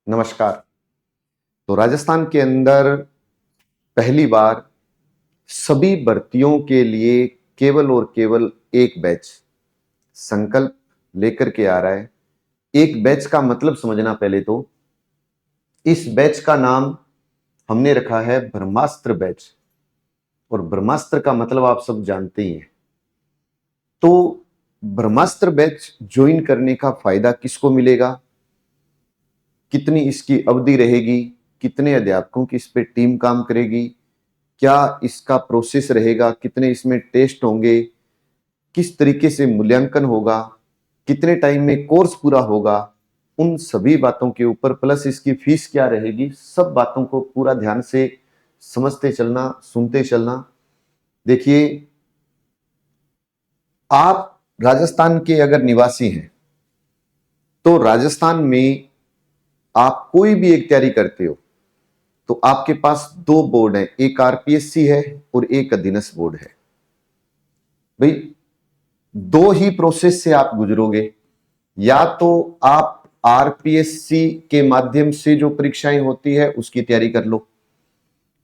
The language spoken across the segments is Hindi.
नमस्कार। तो राजस्थान के अंदर पहली बार सभी भर्तियों के लिए केवल और केवल एक बैच संकल्प लेकर के आ रहा है। एक बैच का मतलब समझना पहले तो, इस बैच का नाम हमने रखा है ब्रह्मास्त्र बैच। और ब्रह्मास्त्र का मतलब आप सब जानते ही हैं। तो ब्रह्मास्त्र बैच ज्वाइन करने का फायदा किसको मिलेगा, कितनी इसकी अवधि रहेगी, कितने अध्यापकों की इस पे टीम काम करेगी, क्या इसका प्रोसेस रहेगा, कितने इसमें टेस्ट होंगे, किस तरीके से मूल्यांकन होगा, कितने टाइम में कोर्स पूरा होगा, उन सभी बातों के ऊपर प्लस इसकी फीस क्या रहेगी, सब बातों को पूरा ध्यान से समझते चलना, सुनते चलना। देखिए, आप राजस्थान के अगर निवासी हैं तो राजस्थान में आप कोई भी एक तैयारी करते हो तो आपके पास दो बोर्ड हैं, एक आरपीएससी है और एक अधीनस्थ बोर्ड है। भाई, दो ही प्रोसेस से आप गुजरोगे। या तो आप आरपीएससी के माध्यम से जो परीक्षाएं होती है उसकी तैयारी कर लो,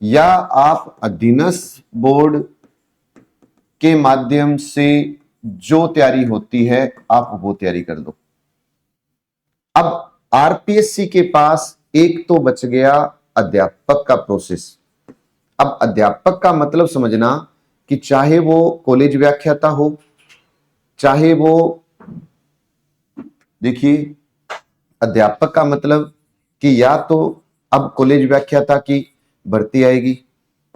या आप अधीनस्थ बोर्ड के माध्यम से जो तैयारी होती है आप वो तैयारी कर लो। अब आरपीएससी के पास एक तो बच गया अध्यापक का प्रोसेस। अब अध्यापक का मतलब समझना कि चाहे वो कॉलेज व्याख्याता हो, चाहे वो, देखिए, अध्यापक का मतलब कि या तो अब कॉलेज व्याख्याता की भर्ती आएगी,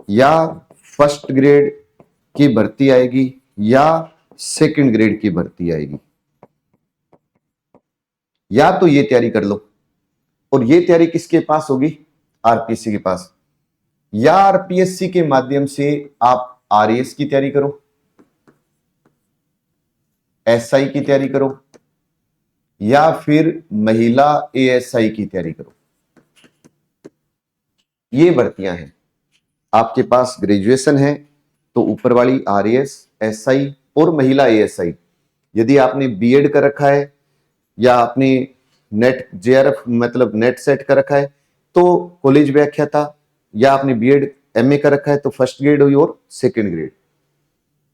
या फर्स्ट ग्रेड की भर्ती आएगी, या सेकंड ग्रेड की भर्ती आएगी। या तो ये तैयारी कर लो, और ये तैयारी किसके पास होगी? आरपीएससी के पास। या आरपीएससी के माध्यम से आप आरएएस की तैयारी करो, एसआई की तैयारी करो, या फिर महिला एएसआई की तैयारी करो। ये भर्तियां हैं। आपके पास ग्रेजुएशन है तो ऊपर वाली आरएएस, एसआई और महिला एएसआई। यदि आपने बीएड कर रखा है या आपने नेट जेआरएफ मतलब नेट सेट कर रखा है तो कॉलेज व्याख्याता, या आपने बीएड एमए कर रखा है तो फर्स्ट ग्रेड और सेकंड ग्रेड।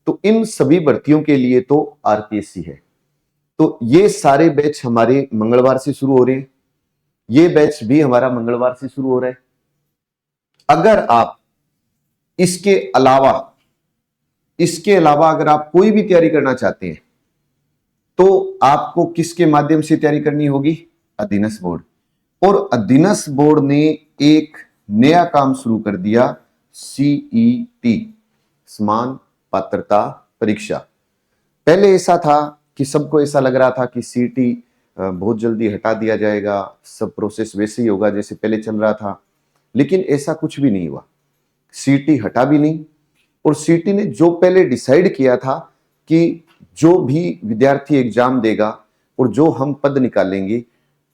तो इन सभी भर्तियों के लिए तो आरपीएससी है। तो ये सारे बैच हमारे मंगलवार से शुरू हो रहे हैं। ये बैच भी हमारा मंगलवार से शुरू हो रहा है। अगर आप इसके अलावा अगर आप कोई भी तैयारी करना चाहते हैं तो आपको किसके माध्यम से तैयारी करनी होगी? अधीनस्थ बोर्ड। और अधीनस्थ बोर्ड ने एक नया काम शुरू कर दिया, सीईटी, समान पात्रता परीक्षा। पहले ऐसा था कि सबको ऐसा लग रहा था कि सीईटी बहुत जल्दी हटा दिया जाएगा, सब प्रोसेस वैसे ही होगा जैसे पहले चल रहा था। लेकिन ऐसा कुछ भी नहीं हुआ। सीईटी हटा भी नहीं, और सीईटी ने जो पहले डिसाइड किया था कि जो भी विद्यार्थी एग्जाम देगा और जो हम पद निकालेंगे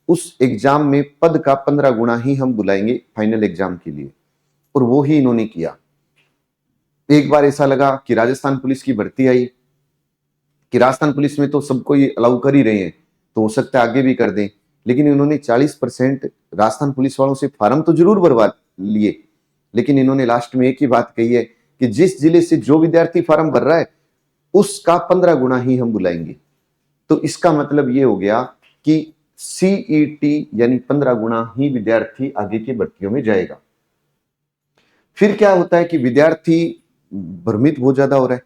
उस एग्जाम में पद का 15 गुना ही हम बुलाएंगे फाइनल एग्जाम के लिए, और वो ही इन्होंने किया। एक बार ऐसा लगा कि राजस्थान पुलिस की भर्ती आई कि राजस्थान पुलिस में तो सबको ये अलाउ कर ही रहे हैं तो हो सकता है आगे भी कर दें, लेकिन इन्होंने 40% राजस्थान पुलिस वालों से फार्म तो जरूर भरवा लिए, लेकिन इन्होंने लास्ट में एक ही बात कही है कि जिस जिले से जो विद्यार्थी फार्म भर रहा है उसका 15 गुना ही हम बुलाएंगे। तो इसका मतलब ये हो गया कि सीईटी यानी 15 गुना ही विद्यार्थी आगे की भर्तियों में जाएगा। फिर क्या होता है कि विद्यार्थी भ्रमित बहुत ज्यादा हो रहा है।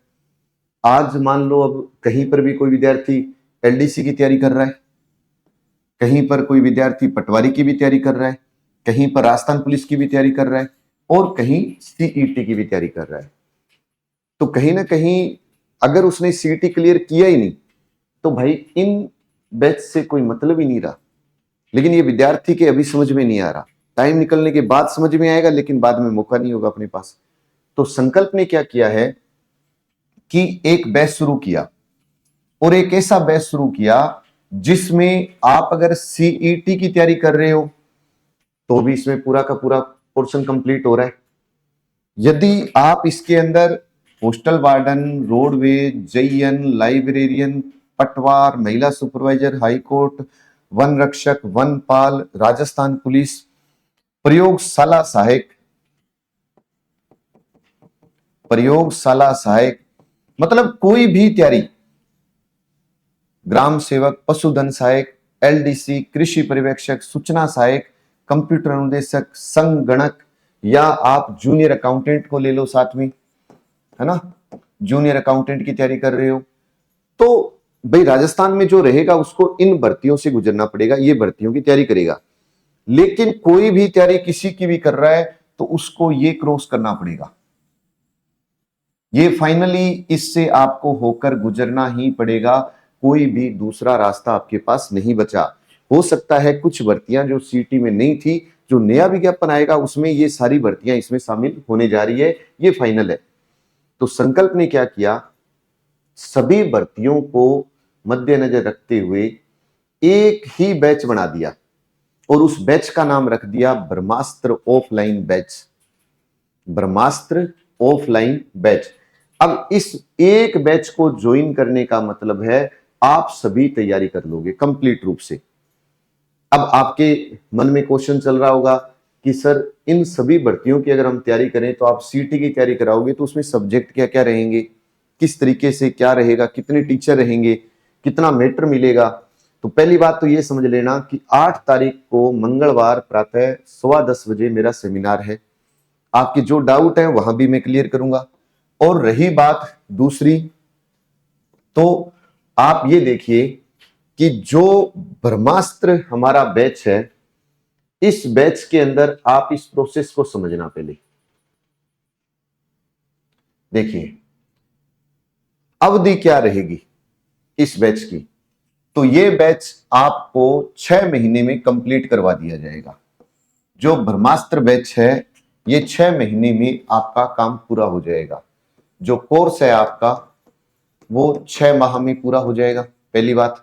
आज मान लो अब कहीं पर भी कोई विद्यार्थी एलडीसी की तैयारी कर रहा है, कहीं पर कोई विद्यार्थी पटवारी की भी तैयारी कर रहा है, कहीं पर राजस्थान पुलिस की भी तैयारी कर रहा है, और कहीं सीईटी की भी तैयारी कर रहा है। तो कहीं ना कहीं अगर उसने सीईटी क्लियर किया ही नहीं तो भाई इन बैच से कोई मतलब ही नहीं रहा। लेकिन ये विद्यार्थी के अभी समझ में नहीं आ रहा, टाइम निकलने के बाद समझ में आएगा, लेकिन बाद में मौका नहीं होगा अपने पास। तो संकल्प ने क्या किया है कि एक बैच शुरू किया, और एक ऐसा बैच शुरू किया जिसमें आप अगर सीईटी की तैयारी कर रहे हो तो भी इसमें पूरा का पूरा पोर्शन कंप्लीट हो रहा है। यदि आप इसके अंदर postal warden, roadway, JEN, librarian, पटवार, महिला सुपरवाइजर, हाई कोर्ट, वन रक्षक, वनपाल, राजस्थान पुलिस, प्रयोगशाला सहायक, प्रयोगशाला सहायक मतलब कोई भी तैयारी, ग्राम सेवक, पशुधन सहायक, एलडीसी, कृषि पर्यवेक्षक, सूचना सहायक, कंप्यूटर अनुदेशक, संगणक, या आप जूनियर अकाउंटेंट को ले लो साथ में, है ना, जूनियर अकाउंटेंट की तैयारी कर रहे हो तो भाई राजस्थान में जो रहेगा उसको इन भर्तियों से गुजरना पड़ेगा, ये भर्तियों की तैयारी करेगा। लेकिन कोई भी तैयारी किसी की भी कर रहा है तो उसको ये क्रॉस करना पड़ेगा, ये फाइनली इससे आपको होकर गुजरना ही पड़ेगा, कोई भी दूसरा रास्ता आपके पास नहीं बचा। हो सकता है कुछ भर्तियां जो सीटी में नहीं थी, जो नया विज्ञापन आएगा उसमें ये सारी भर्तियां इसमें शामिल होने जा रही है, ये फाइनल है। तो संकल्प ने क्या किया, सभी भर्तियों को मद्देनजर रखते हुए एक ही बैच बना दिया और उस बैच का नाम रख दिया ब्रह्मास्त्र ऑफलाइन बैच, ब्रह्मास्त्र ऑफलाइन बैच। अब इस एक बैच को ज्वाइन करने का मतलब है आप सभी तैयारी कर लोगे कंप्लीट रूप से। अब आपके मन में क्वेश्चन चल रहा होगा कि सर इन सभी भर्तियों की अगर हम तैयारी करें तो आप सीटी की तैयारी कराओगे तो उसमें सब्जेक्ट क्या क्या रहेंगे, किस तरीके से क्या रहेगा, कितने टीचर रहेंगे, कितना मैटर मिलेगा। तो पहली बात तो ये समझ लेना कि 8 तारीख को मंगलवार प्रातः 10:15 बजे मेरा सेमिनार है, आपके जो डाउट है वहां भी मैं क्लियर करूंगा। और रही बात दूसरी, तो आप ये देखिए कि जो ब्रह्मास्त्र हमारा बैच है, इस बैच के अंदर आप इस प्रोसेस को समझना पहले। देखिए अवधि क्या रहेगी इस बैच की, तो ये बैच आपको 6 महीने में कंप्लीट करवा दिया जाएगा। जो ब्रह्मास्त्र बैच है ये 6 महीने में आपका काम पूरा हो जाएगा। जो कोर्स है आपका वो 6 माह में पूरा हो जाएगा, पहली बात।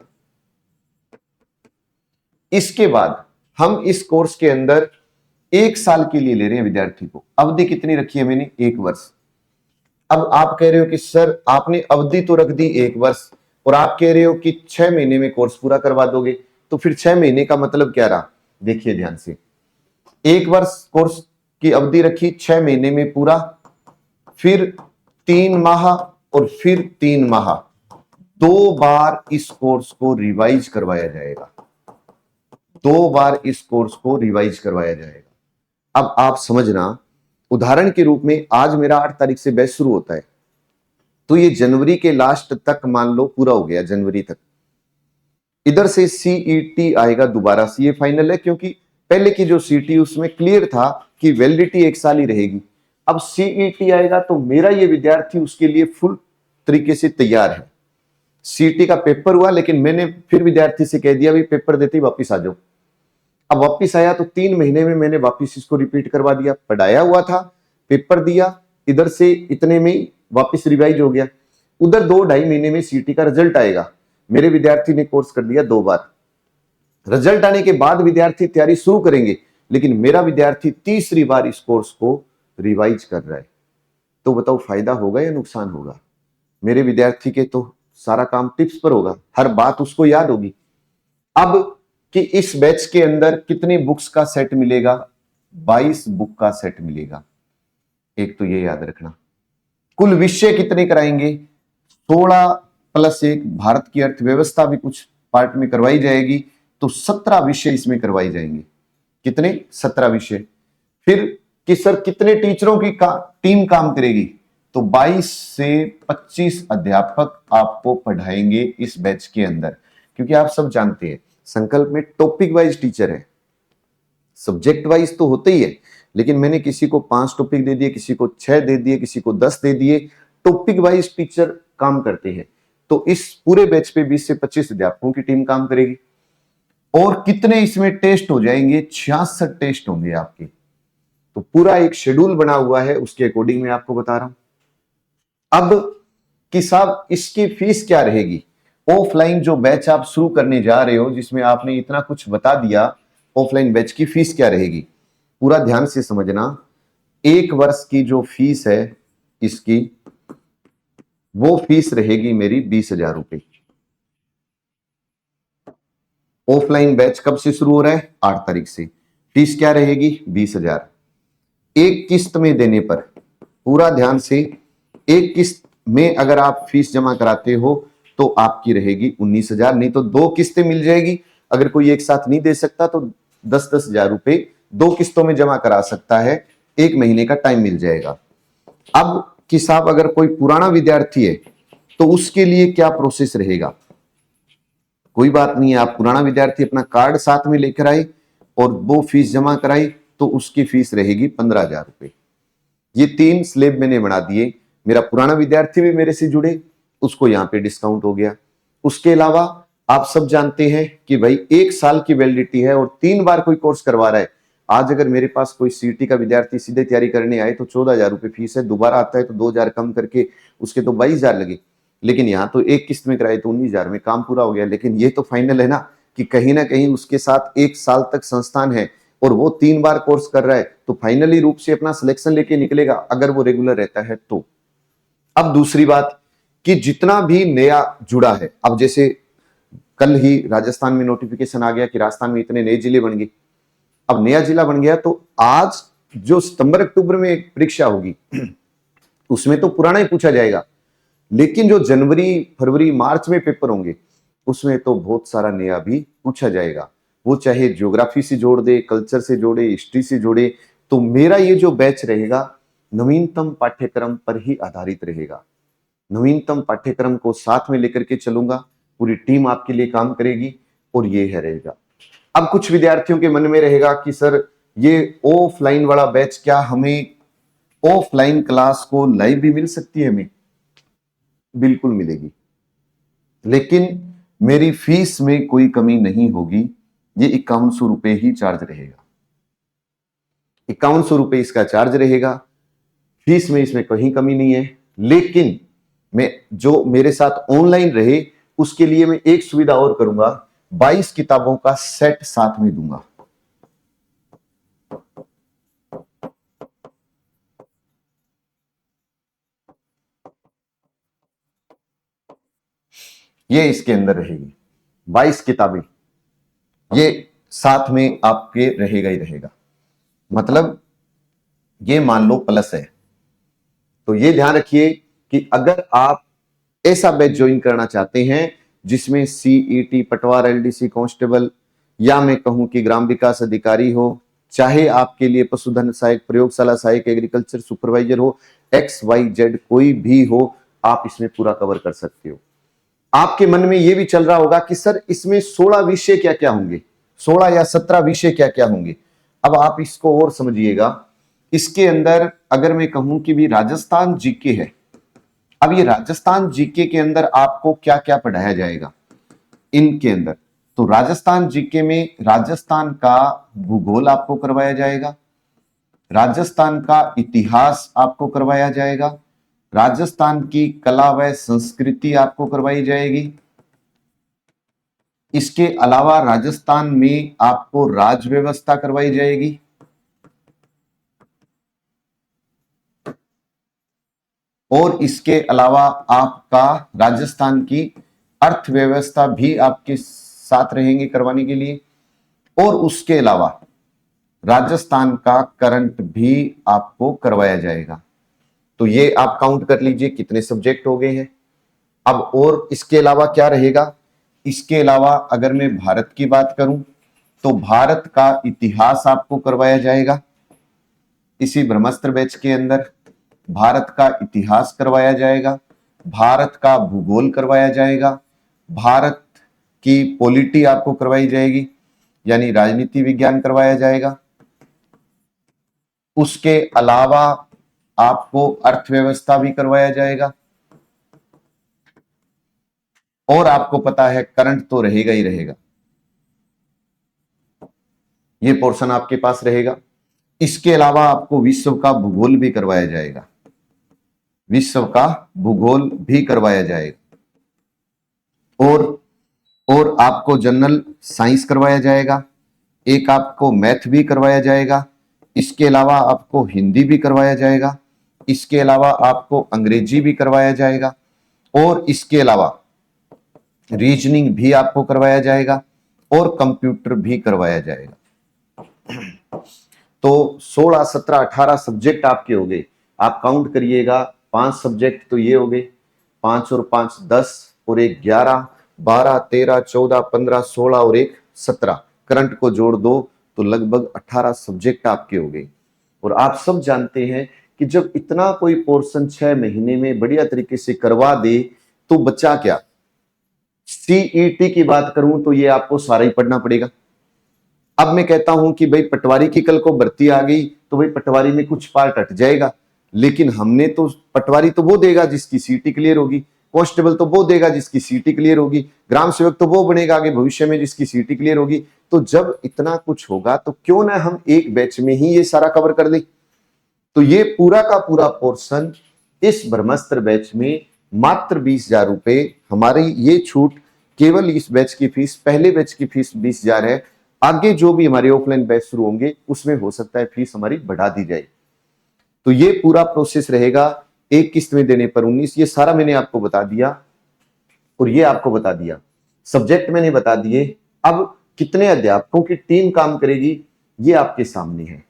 इसके बाद हम इस कोर्स के अंदर 1 साल के लिए ले रहे हैं विद्यार्थी को। अवधि कितनी रखी है मैंने, 1 वर्ष। अब आप कह रहे हो कि सर आपने अवधि तो रख दी 1 वर्ष और आप कह रहे हो कि 6 महीने में कोर्स पूरा करवा दोगे, तो फिर 6 महीने का मतलब क्या रहा। देखिए ध्यान से, 1 वर्ष कोर्स की अवधि रखी, 6 महीने में पूरा, फिर 3 माह और फिर 3 माह, 2 बार इस कोर्स को रिवाइज करवाया जाएगा, 2 बार इस कोर्स को रिवाइज करवाया जाएगा। अब आप समझना, उदाहरण के रूप में आज मेरा 8 तारीख से बैच शुरू होता है, तो ये जनवरी के लास्ट तक मान लो पूरा हो गया, जनवरी तक। इधर से सीईटी आएगा दोबारा से, ये फाइनल है क्योंकि पहले की जो सीटी उसमें क्लियर था कि वैलिडिटी 1 साल ही रहेगी। अब सीईटी आएगा तो मेरा ये विद्यार्थी उसके लिए फुल तरीके से तैयार है। सीटी का पेपर हुआ लेकिन मैंने फिर विद्यार्थी से कह दिया भाई पेपर देते ही वापिस आ जाओ। अब वापिस आया तो 3 महीने में मैंने वापिस इसको रिपीट करवा दिया, पढ़ाया हुआ था, पेपर दिया, इधर से इतने में वापिस रिवाइज हो गया। उधर 2-2.5 महीने में सीटी का रिजल्ट आएगा। मेरे विद्यार्थी ने कोर्स कर लिया 2 बार, रिजल्ट आने के बाद विद्यार्थी तैयारी शुरू करेंगे, लेकिन मेरा विद्यार्थी तीसरी बार इस कोर्स को रिवाइज कर रहा है। तो बताओ फायदा होगा या नुकसान होगा। मेरे विद्यार्थी के तो सारा काम टिप्स पर होगा, हर बात उसको याद होगी। अब कि इस बैच के अंदर कितने बुक्स का सेट मिलेगा, 22 बुक का सेट मिलेगा। एक तो ये याद रखना। कुल विषय कितने कराएंगे, 16 + 1 भारत की अर्थव्यवस्था भी कुछ पार्ट में करवाई जाएगी, तो 17 विषय इसमें करवाई जाएंगे। कितने, 17 विषय। फिर कि सर कितने टीचरों की टीम काम करेगी, तो 22 से 25 अध्यापक आपको पढ़ाएंगे इस बैच के अंदर। क्योंकि आप सब जानते हैं संकल्प में टॉपिक वाइज टीचर है, सब्जेक्ट वाइज तो होते ही है, लेकिन मैंने किसी को 5 टॉपिक दे दिए, किसी को 6 दे दिए, किसी को 10 दे दिए, टॉपिक वाइज टीचर काम करते हैं। तो इस पूरे बैच पे 20 से 25 अध्यापकों की टीम काम करेगी। और कितने इसमें टेस्ट हो जाएंगे, 66 टेस्ट होंगे आपके। तो पूरा एक शेड्यूल बना हुआ है, उसके अकॉर्डिंग मैं आपको बता रहा हूं। अब कि साहब इसकी फीस क्या रहेगी, ऑफलाइन जो बैच आप शुरू करने जा रहे हो जिसमें आपने इतना कुछ बता दिया, ऑफलाइन बैच की फीस क्या रहेगी, पूरा ध्यान से समझना। 1 वर्ष की जो फीस है इसकी, वो फीस रहेगी मेरी 20,000 रुपए। ऑफलाइन बैच कब से शुरू हो रहा है? 8 तारीख से। फीस क्या रहेगी? 20,000। एक किस्त में देने पर, पूरा ध्यान से, एक किस्त में अगर आप फीस जमा कराते हो तो आपकी रहेगी 19,000, नहीं तो 2 किस्तें मिल जाएगी। अगर कोई एक साथ नहीं दे सकता तो 10-10 हजार रुपए 2 किस्तों में जमा करा सकता है, 1 महीने का टाइम मिल जाएगा। अब कि साहब अगर कोई पुराना विद्यार्थी है तो उसके लिए क्या प्रोसेस रहेगा? कोई बात नहीं है, आप पुराना विद्यार्थी अपना कार्ड साथ में लेकर आए और वो फीस जमा कराई तो उसकी फीस रहेगी 15,000 रुपए। ये 3 स्लेब मैंने बना दिए। मेरा पुराना विद्यार्थी भी मेरे से जुड़े, उसको यहां पे डिस्काउंट हो गया। उसके अलावा आप सब जानते हैं कि भाई 1 साल की वैलिडिटी है और 3 बार कोई कोर्स करवा रहा है। आज अगर मेरे पास कोई सीटी का विद्यार्थी सीधे तैयारी करने आए तो 14,000 रुपए फीस है, दोबारा आता है तो 2,000 कम करके उसके तो 22,000 लगे। लेकिन यहां तो एक किस्त में कराए तो 19,000 में काम पूरा हो गया। लेकिन ये तो फाइनल है ना कि कहीं ना कहीं उसके साथ 1 साल तक संस्थान है और वो 3 बार कोर्स कर रहा है, तो फाइनली रूप से अपना सिलेक्शन लेके निकलेगा अगर वो रेगुलर रहता है तो। अब दूसरी बात कि जितना भी नया जुड़ा है, अब जैसे कल ही राजस्थान में नोटिफिकेशन आ गया कि राजस्थान में इतने नए जिले बन गए। अब नया जिला बन गया तो आज जो सितंबर अक्टूबर में परीक्षा होगी उसमें तो पुराना ही पूछा जाएगा, लेकिन जो जनवरी फरवरी मार्च में पेपर होंगे उसमें तो बहुत सारा नया भी पूछा जाएगा। वो चाहे ज्योग्राफी से जोड़ दे, कल्चर से जोड़े, हिस्ट्री से जोड़े। तो मेरा ये जो बैच रहेगा नवीनतम पाठ्यक्रम पर ही आधारित रहेगा। नवीनतम पाठ्यक्रम को साथ में लेकर के चलूंगा, पूरी टीम आपके लिए काम करेगी और ये है रहेगा। अब कुछ विद्यार्थियों के मन में रहेगा कि सर ये ऑफलाइन वाला बैच, क्या हमें ऑफलाइन क्लास को लाइव भी मिल सकती है? हमें बिल्कुल मिलेगी, लेकिन मेरी फीस में कोई कमी नहीं होगी। ये 5100 रुपए ही चार्ज रहेगा, 5100 रुपए इसका चार्ज रहेगा। फीस में इसमें कहीं कमी नहीं है। लेकिन मैं जो मेरे साथ ऑनलाइन रहे उसके लिए मैं एक सुविधा और करूंगा, 22 किताबों का सेट साथ में दूंगा। ये इसके अंदर रहेगी 22 किताबें, ये साथ में आपके रहेगा ही रहेगा। मतलब ये मान लो प्लस है। तो ये ध्यान रखिए कि अगर आप ऐसा बैच ज्वाइन करना चाहते हैं जिसमें सीईटी, पटवार, एलडीसी कांस्टेबल, या मैं कहूं कि ग्राम विकास अधिकारी हो, चाहे आपके लिए पशुधन सहायक, प्रयोगशाला सहायक, एग्रीकल्चर सुपरवाइजर हो, XYZ कोई भी हो, आप इसमें पूरा कवर कर सकते हो। आपके मन में यह भी चल रहा होगा कि सर इसमें 16 विषय क्या क्या होंगे, 16 या 17 विषय क्या क्या होंगे। अब आप इसको और समझिएगा। इसके अंदर अगर मैं कहूं कि भी राजस्थान जीके है, अब ये राजस्थान जीके के अंदर आपको क्या क्या पढ़ाया जाएगा इनके अंदर? तो राजस्थान जीके में राजस्थान का भूगोल आपको करवाया जाएगा, राजस्थान का इतिहास आपको करवाया जाएगा, राजस्थान की कला व संस्कृति आपको करवाई जाएगी। इसके अलावा राजस्थान में आपको राज व्यवस्था करवाई जाएगी। और इसके अलावा आपका राजस्थान की अर्थव्यवस्था भी आपके साथ रहेंगे करवाने के लिए। और उसके अलावा राजस्थान का करंट भी आपको करवाया जाएगा। तो ये आप काउंट कर लीजिए कितने सब्जेक्ट हो गए हैं। अब और इसके अलावा क्या रहेगा? इसके अलावा अगर मैं भारत की बात करूं तो भारत का इतिहास आपको करवाया जाएगा। इसी ब्रह्मास्त्र बैच के अंदर भारत का इतिहास करवाया जाएगा, भारत का भूगोल करवाया जाएगा, भारत की पॉलिटी आपको करवाई जाएगी, यानी राजनीति विज्ञान करवाया जाएगा। उसके अलावा आपको अर्थव्यवस्था भी करवाया जाएगा। और आपको पता है करंट तो रहेगा ही रहेगा, ये पोर्शन आपके पास रहेगा। इसके अलावा आपको विश्व का भूगोल भी करवाया जाएगा, विश्व का भूगोल भी करवाया जाएगा। और आपको जनरल साइंस करवाया जाएगा, एक आपको मैथ भी करवाया जाएगा। इसके अलावा आपको हिंदी भी करवाया जाएगा, इसके अलावा आपको अंग्रेजी भी करवाया जाएगा, और इसके अलावा रीजनिंग भी आपको करवाया जाएगा। और कंप्यूटर भी करवाया जाएगा। तो 16, 17, 18 सब्जेक्ट आपके हो गए। आप काउंट करिएगा, 5 सब्जेक्ट तो ये हो गए, 5 और 5 10 और 1 11, 12, 13, 14, 15, 16 और 1 17, करंट को जोड़ दो तो लगभग 18 सब्जेक्ट आपके हो गए। और आप सब जानते हैं कि जब इतना कोई पोर्शन 6 महीने में बढ़िया तरीके से करवा दे तो बच्चा क्या, सीईटी की बात करूं तो ये आपको सारा ही पढ़ना पड़ेगा। अब मैं कहता हूं कि भाई पटवारी की कल को भर्ती आ गई तो भाई पटवारी में कुछ पार्ट हट जाएगा, लेकिन हमने तो पटवारी तो वो देगा जिसकी सीटी क्लियर होगी, कांस्टेबल तो वो देगा जिसकी सीटी क्लियर होगी, ग्राम सेवक तो वो बनेगा आगे भविष्य में जिसकी सीटी क्लियर होगी। तो जब इतना कुछ होगा तो क्यों ना हम एक बैच में ही ये सारा कवर कर लें। तो ये पूरा का पूरा पोर्शन इस ब्रह्मास्त्र बैच में मात्र 20,000 रुपए, हमारी ये छूट केवल इस बैच की फीस, पहले बैच की फीस 20,000 है। आगे जो भी हमारे ऑफलाइन बैच शुरू होंगे उसमें हो सकता है फीस हमारी बढ़ा दी जाए। तो ये पूरा प्रोसेस रहेगा, एक किस्त में देने पर 19, ये सारा मैंने आपको बता दिया और ये आपको बता दिया, सब्जेक्ट मैंने बता दिए। अब कितने अध्यापकों की टीम काम करेगी ये आपके सामने है,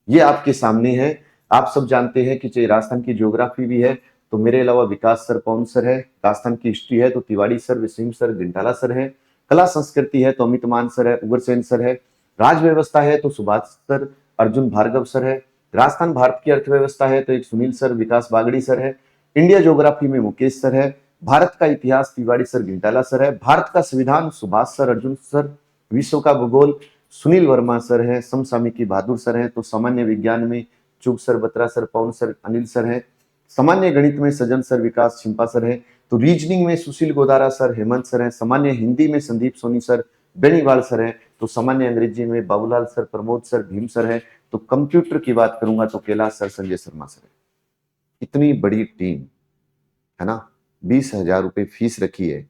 ये आपके सामने है। आप सब जानते हैं कि चाहे राजस्थान की ज्योग्राफी भी है तो मेरे अलावा विकास सर, पवन सर है, राजस्थान की हिस्ट्री है तो Tiwari sir, Waseem sir, Ghantala sir है, कला संस्कृति है तो अमित मान सर है, उग्रसेन सर है, राज व्यवस्था है तो सुभाष सर, अर्जुन भार्गव सर है, राजस्थान भारत की अर्थव्यवस्था है तो एक सुनील सर, विकास बागड़ी सर है, इंडिया ज्योग्राफी में मुकेश सर है, भारत का इतिहास तिवारी सर, घंटाला सर है, भारत का संविधान सुभाष सर, अर्जुन सर, विश्व का भूगोल सुनील वर्मा सर है, समसामयिकी बहादुर सर है, तो सामान्य विज्ञान में चुग सर, बत्रा सर, पवन सर, अनिल सर है, सामान्य गणित में सज्जन सर, विकास छिंपा सर है, तो रीजनिंग में सुशील गोदारा सर, हेमंत सर है, सामान्य हिंदी में संदीप सोनी सर, बेनीवाल सर है, तो सामान्य अंग्रेजी में Babulal sir, Pramod sir, Bhim sir है, तो कंप्यूटर की बात करूंगा तो कैलाश सर, संजय शर्मा सर है। इतनी बड़ी टीम है ना, 20,000 रुपए फीस रखी है,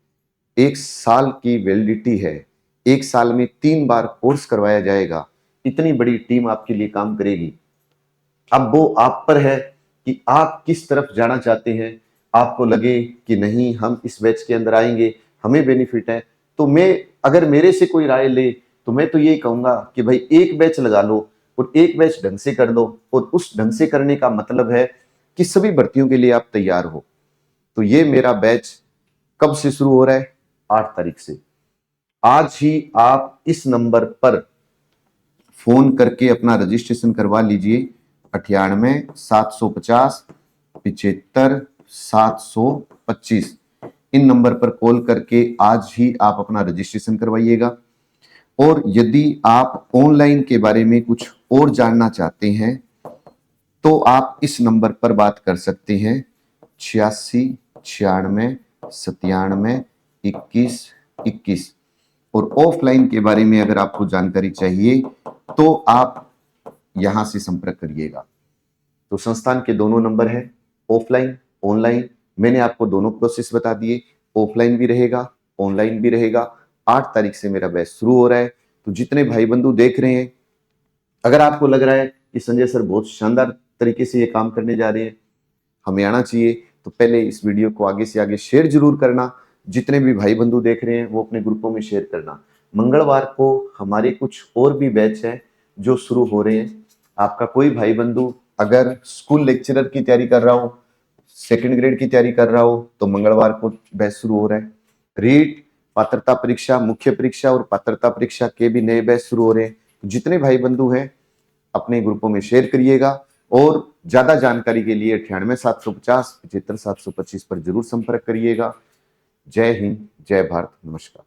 1 साल की वैलिडिटी है, 1 साल में 3 बार कोर्स करवाया जाएगा, इतनी बड़ी टीम आपके लिए काम करेगी। अब वो आप पर है कि आप किस तरफ जाना चाहते हैं। आपको लगे कि नहीं हम इस बैच के अंदर आएंगे, हमें बेनिफिट है, तो मैं अगर मेरे से कोई राय ले तो मैं तो यही कहूंगा कि भाई एक बैच लगा लो और एक बैच ढंग से कर लो, और उस ढंग से करने का मतलब है कि सभी भर्तियों के लिए आप तैयार हो। तो ये मेरा बैच कब से शुरू हो रहा है, 8 तारीख से। आज ही आप इस नंबर पर फोन करके अपना रजिस्ट्रेशन करवा लीजिए, 98 750 75 725, इन नंबर पर कॉल करके आज ही आप अपना रजिस्ट्रेशन करवाइएगा। और यदि आप ऑनलाइन के बारे में कुछ और जानना चाहते हैं तो आप इस नंबर पर बात कर सकते हैं, 86 96 97 21 21। और ऑफलाइन के बारे में अगर आपको जानकारी चाहिए तो आप यहां से संपर्क करिएगा। तो संस्थान के दोनों नंबर है, ऑफलाइन ऑनलाइन, मैंने आपको दोनों प्रोसेस बता दिए, ऑफलाइन भी रहेगा ऑनलाइन भी रहेगा। 8 तारीख से मेरा बैच शुरू हो रहा है। तो जितने भाई बंधु देख रहे हैं, अगर आपको लग रहा है कि संजय सर बहुत शानदार तरीके से ये काम करने जा रहे हैं, हमें आना चाहिए, तो पहले इस वीडियो को आगे से आगे शेयर जरूर करना। जितने भी भाई बंधु देख रहे हैं वो अपने ग्रुपों में शेयर करना। मंगलवार को हमारे कुछ और भी बैच हैं जो शुरू हो रहे हैं। आपका कोई भाई बंधु अगर स्कूल लेक्चरर की तैयारी कर रहा हो, सेकंड ग्रेड की तैयारी कर रहा हो, तो मंगलवार को बैच शुरू हो रहा है। रीट, पात्रता परीक्षा, मुख्य परीक्षा और पात्रता परीक्षा के भी नए बैच शुरू हो रहे हैं। जितने भाई बंधु हैं अपने ग्रुपों में शेयर करिएगा, और ज्यादा जानकारी के लिए 98 750 75 725 पर जरूर संपर्क करिएगा। जय हिंद, जय भारत, नमस्कार।